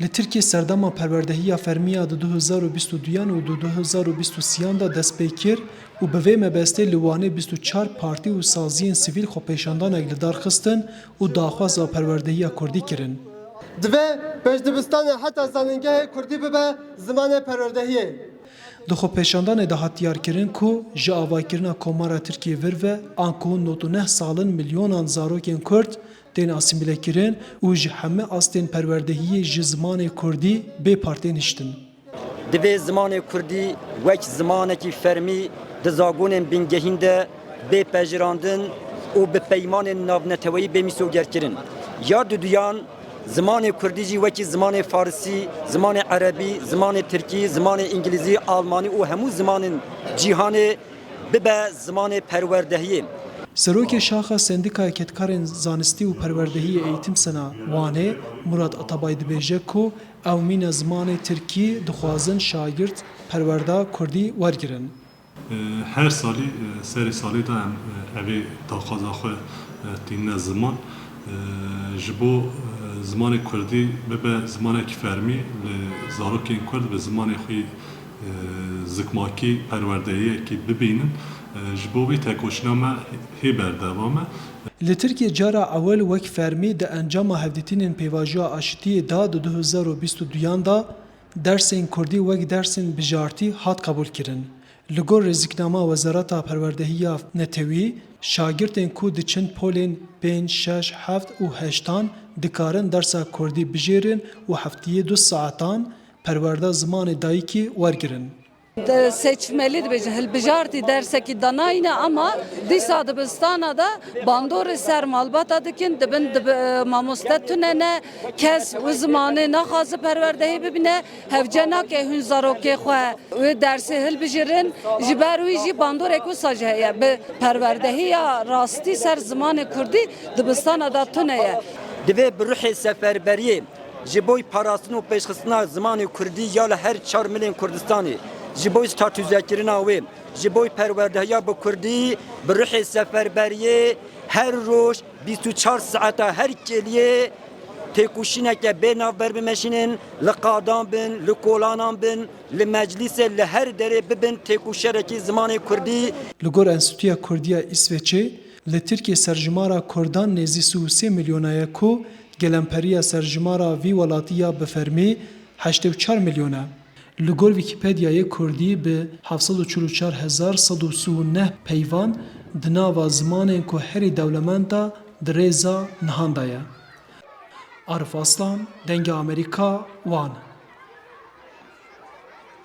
Li Tirkiye serdama perwerdehiya fermiya di 2022 û 2023 da dest pê kir û bi vê mebestê li Wanê 24 partî û saziyên sivîl xwepêşandanek li dar xistin û daxwaza perwerdehiya Kurdî kirin. Divê pêşdibistanê heta zanîngehê Kurdî bibe zimanê perwerdehiyê. Di xwepêşandanê de hatiyar kirin ku ji avakirina Komara Tirkiye vir ve an ku 99 salin milyonan zarokên Kurd tên asîmîlekirin û ji heme astên perwerdehiyê ji zimanê Kurdî bê partên hiştin. Divê zimanê Kurdî wek zimanekî fermî di zagonên bingehîn de bê pejirandin û bi peymanên navneteweyî bê mîsogerkirin. Ya duyan zimanê Kurdî jî wekî zimanê Farsî, zimanê Erebî, zimanê Tirkî, zimanê İngilîzî, Almanî û hemû zimanên cîhanê bibe zimanê perwerdehiyê. Serokê Şaxa Sendikaya Ketkarên Zanistî û Perwerdehiyê Eğitim Sena Wanê, Murat Atabay dibêje ku ew mîna zimanê Tirkî dixwazin şagird perwerda Kurdî wergirin. Her salî serê salî da em evê daxwaza xwe tîne ziman ji bo zimanê Kurdî bibe zimanekî fermî li zarokên Kurd ve zimanê xwe zikmakî perwerdehiyekî bibînin. Ji bo vê tekoşîna me hê berdevam e. Li Tirkiye cara ewel wek fermî di encama hevdîtînên pêvajoya aşitiyê da di 2022 da dersên Kurdî wek dersên bijartî hat qebûl kirin. Li gor rêzîknama Wezareta Perwerdehiya Netewî, şagirtên ku diçin polên 5, 6, 7 û 8 dikarin dersa Kurdî bijêrin û heftiyê 2 saetan perwerda zimanê dayîkî wergirin. Seçmeli dibêjin hilbijartî dersekî danayîne ama dîsa dibistana da bandorê ser malbata dikin dibin mamoste tunene kes û zimanê naxwaze perwerdehî bibîne hevce nake hûn zarokê xwe wê dersê hilbijirin ji ber wî jî bandorek wisa jî heye bi perwerdehiya rastî ser zimanê Kurdî dibistana da tune ye. Divê bi ruhê seferberiyê ji bo parastin û pêşxistina zimanê Kurdî ya li her 4 milên Kurdistanê ji bo statûzekirina wê ji bo perwerdehiya bi Kurdî bi ruhê seferberiyê her roj 24 saeta her keliyê têkoşîneke bê navber bimeşînin li qadan bin, li kolanan bin, li meclîsê li her derê bibin têkoşerekî zimanê Kurdî. Li gor Enstitûya Kurdiya İsveçê, li Tirkiye serjimara Kurdan nêzî 3 milyonaya ku gelemperiya serjimara vî welatiya bi fermî 84 milyon e. Li gor Wikipediayê Kurdî bi 744,139 peyvan di nava zimanên ku herî dewlemend da di rêza nihan de ye. Arif Aslan, Dengê Amerîka, Wan.